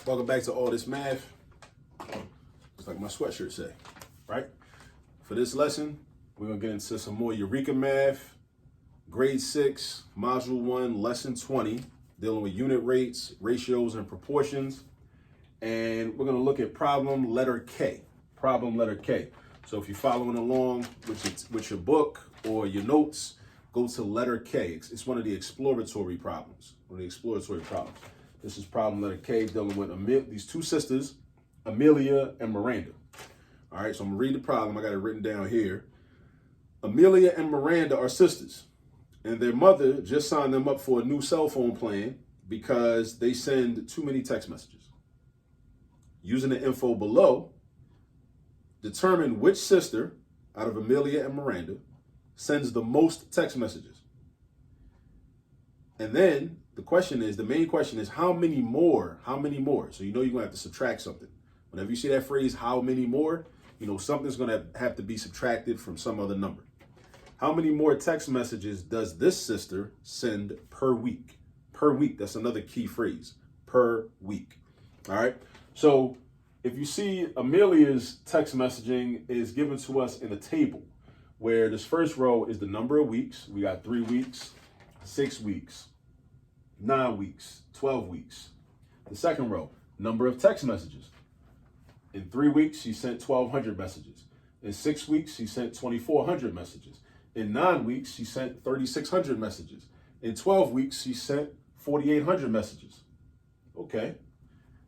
Welcome back to All This Math. Just like my sweatshirt say, right? For this lesson, we're gonna get into some more Eureka math, grade 6, module 1, lesson 20, dealing with unit rates, ratios, and proportions. And we're gonna look at problem letter K. Problem letter K. So if you're following along with your book or your notes, go to letter K. It's one of the exploratory problems. This is problem letter K, dealing with these two sisters, Emilia and Miranda. All right, so I'm gonna read the problem. I got it written down here. Emilia and Miranda are sisters, and their mother just signed them up for a new cell phone plan because they send too many text messages. Using the info below, determine which sister out of Emilia and Miranda sends the most text messages. And then the main question is how many more? So you know you're gonna have to subtract something. Whenever you see that phrase, how many more, you know something's gonna have to be subtracted from some other number. How many more text messages does this sister send per week? Per week, that's another key phrase, per week. All right, so if you see Emilia's text messaging is given to us in a table where this first row is the number of weeks. We got 3 weeks, 6 weeks, 9 weeks, 12 weeks. The second row, number of text messages. In 3 weeks, she sent 1,200 messages. In 6 weeks, she sent 2,400 messages. In 9 weeks, she sent 3,600 messages. In 12 weeks, she sent 4,800 messages. Okay.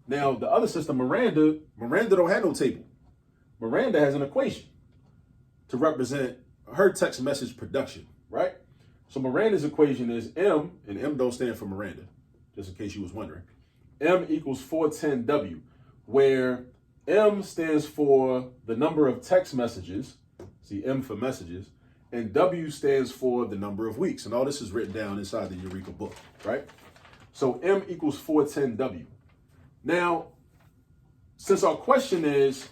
Now, the other sister, Miranda don't have no table. Miranda has an equation to represent her text message production, right? So Miranda's equation is M, and M don't stand for Miranda, just in case you was wondering. M equals 410W, where M stands for the number of text messages, see M for messages, and W stands for the number of weeks. And all this is written down inside the Eureka book, right? So M equals 410W. Now, since our question is,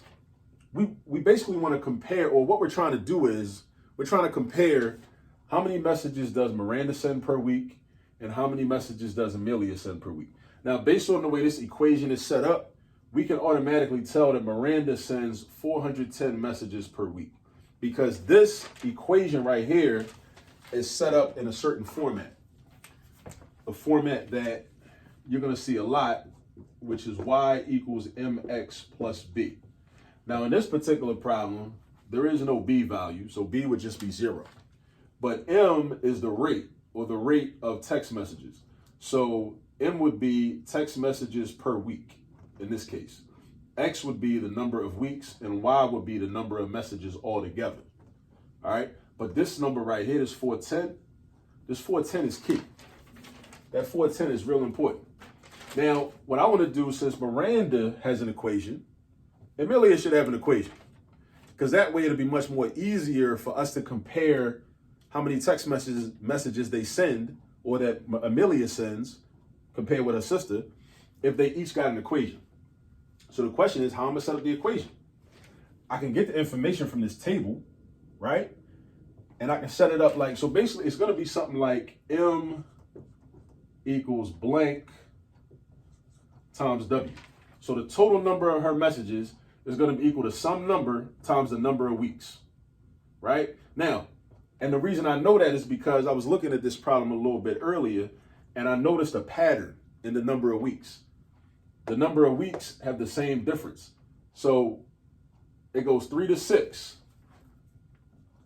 we basically want to compare, or what we're trying to do is, we're trying to compare how many messages does Miranda send per week and how many messages does Emilia send per week. Now, based on the way this equation is set up, we can automatically tell that Miranda sends 410 messages per week because this equation right here is set up in a certain format, a format that you're going to see a lot, which is y equals mx plus b. Now, in this particular problem, there is no b value, so b would just be 0. But m is the rate, or the rate of text messages. So m would be text messages per week, in this case. X would be the number of weeks, and y would be the number of messages altogether. All right? But this number right here, this 410, this 410 is key. That 410 is real important. Now, what I want to do, since Miranda has an equation, Emilia should have an equation. Because that way it'll be much more easier for us to compare how many text messages they send, or that Emilia sends, compared with her sister, if they each got an equation. So the question is, how I'm going to set up the equation? I can get the information from this table, right? And I can set it up like, so basically it's going to be something like M equals blank times W. So the total number of her messages is going to be equal to some number times the number of weeks, right? Now, and the reason I know that is because I was looking at this problem a little bit earlier, and I noticed a pattern in the number of weeks. The number of weeks have the same difference. So it goes 3 to 6,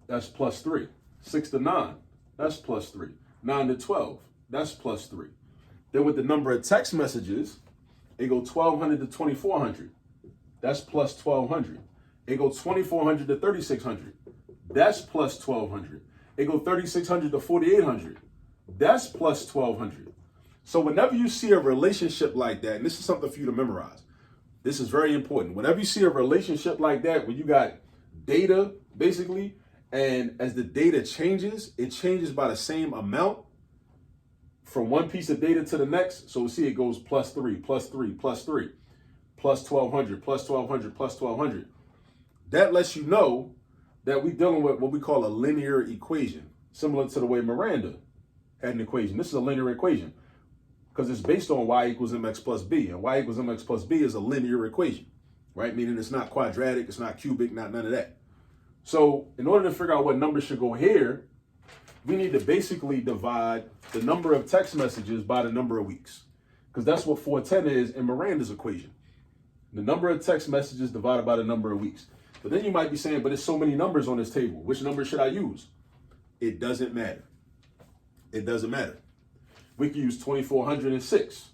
that's plus 3. 6 to 9, that's plus 3. 9 to 12, that's plus 3. Then with the number of text messages, it goes 1,200 to 2,400. That's plus 1,200. It goes 2,400 to 3,600. That's plus 1,200. It goes 3,600 to 4,800. That's plus 1,200. So whenever you see a relationship like that, and this is something for you to memorize, this is very important. Whenever you see a relationship like that, when you got data, basically, and as the data changes, it changes by the same amount from one piece of data to the next. So see, it goes plus 3, plus 3, plus 3, plus 1,200, plus 1,200, plus 1,200. That lets you know that we're dealing with what we call a linear equation, similar to the way Miranda had an equation. This is a linear equation. because it's based on y equals mx plus b, and y equals mx plus b is a linear equation, right? Meaning it's not quadratic, it's not cubic, not none of that. So in order to figure out what number should go here, we need to basically divide the number of text messages by the number of weeks, because that's what 410 is in Miranda's equation. The number of text messages divided by the number of weeks. But then you might be saying, but there's so many numbers on this table. Which number should I use? It doesn't matter. It doesn't matter. We can use 2406.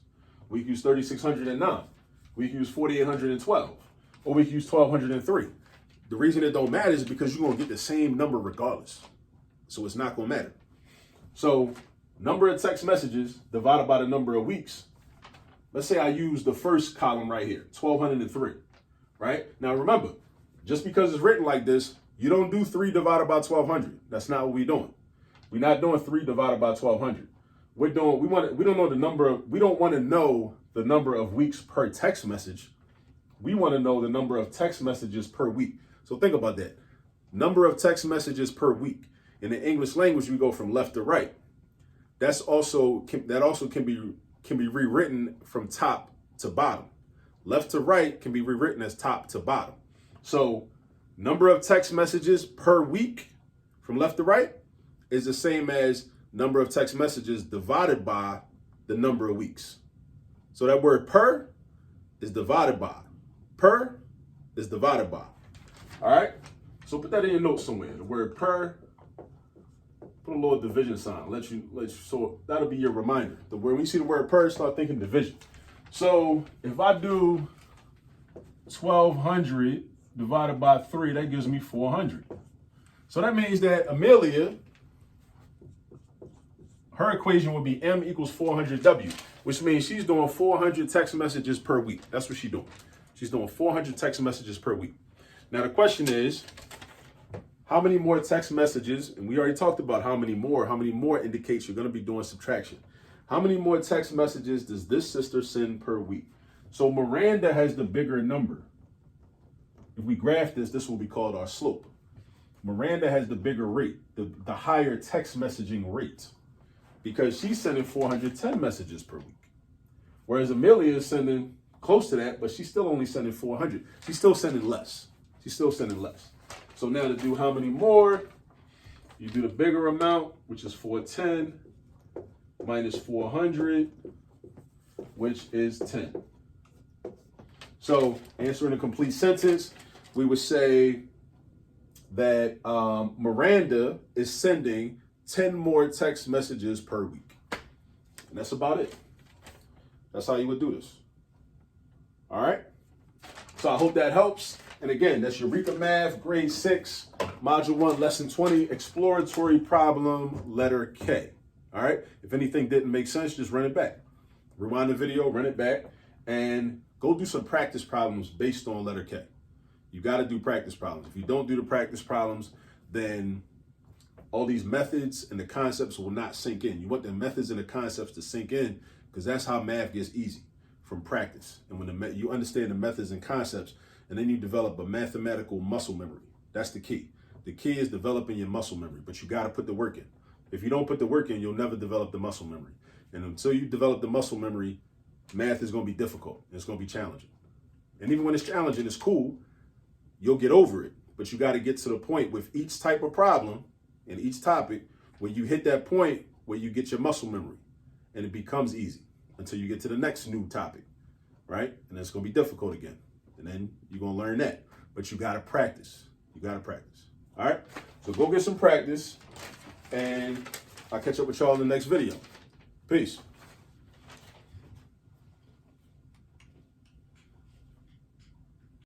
We can use 3609. We can use 4812. Or we can use 1203. The reason it don't matter is because you're going to get the same number regardless. So it's not going to matter. So number of text messages divided by the number of weeks. Let's say I use the first column right here, 1203, right? Now remember, just because it's written like this, you don't do 3 divided by 1200. That's not what we're doing. We're not doing 3 divided by 1200. We don't know the number of, we don't want to know the number of weeks per text message. We want to know the number of text messages per week. So think about that. Number of text messages per week. In the English language, we go from left to right. That also can be rewritten from top to bottom. Left to right can be rewritten as top to bottom. So number of text messages per week from left to right is the same as number of text messages divided by the number of weeks. So that word per is divided by. Per is divided by. All right? So put that in your notes somewhere. The word per, put a little division sign. Let you, so that'll be your reminder. When you see the word per, start thinking division. So if I do 1200 divided by 3, that gives me 400. So that means that Emilia, her equation would be M equals 400W, which means she's doing 400 text messages per week. That's what she's doing. She's doing 400 text messages per week. Now the question is, how many more text messages, and we already talked about how many more indicates you're going to be doing subtraction. How many more text messages does this sister send per week? So Miranda has the bigger number. If we graph this, this will be called our slope. Miranda has the bigger rate, the higher text messaging rate, because she's sending 410 messages per week. Whereas Emilia is sending close to that, but she's still only sending 400. She's still sending less. She's still sending less. So now to do how many more, you do the bigger amount, which is 410, minus 400, which is 10. So answering a complete sentence, we would say that Miranda is sending 10 more text messages per week. And that's about it. That's how you would do this. All right. So I hope that helps. And again, that's Eureka Math, grade 6, module 1, lesson 20, exploratory problem, letter K. All right. If anything didn't make sense, just run it back. Rewind the video, run it back, and go do some practice problems based on letter K. You got to do practice problems. If you don't do the practice problems, then all these methods and the concepts will not sink in. You want the methods and the concepts to sink in, because that's how math gets easy, from practice. And when you understand the methods and concepts, and then you develop a mathematical muscle memory. That's the key. The key is developing your muscle memory, but you got to put the work in. If you don't put the work in, you'll never develop the muscle memory. And until you develop the muscle memory, math is going to be difficult. It's going to be challenging. And even when it's challenging, it's cool. You'll get over it. But you got to get to the point with each type of problem and each topic where you hit that point where you get your muscle memory and it becomes easy until you get to the next new topic, right? And it's going to be difficult again. And then you're going to learn that. But you got to practice. You got to practice. All right? So go get some practice, and I'll catch up with y'all in the next video. Peace.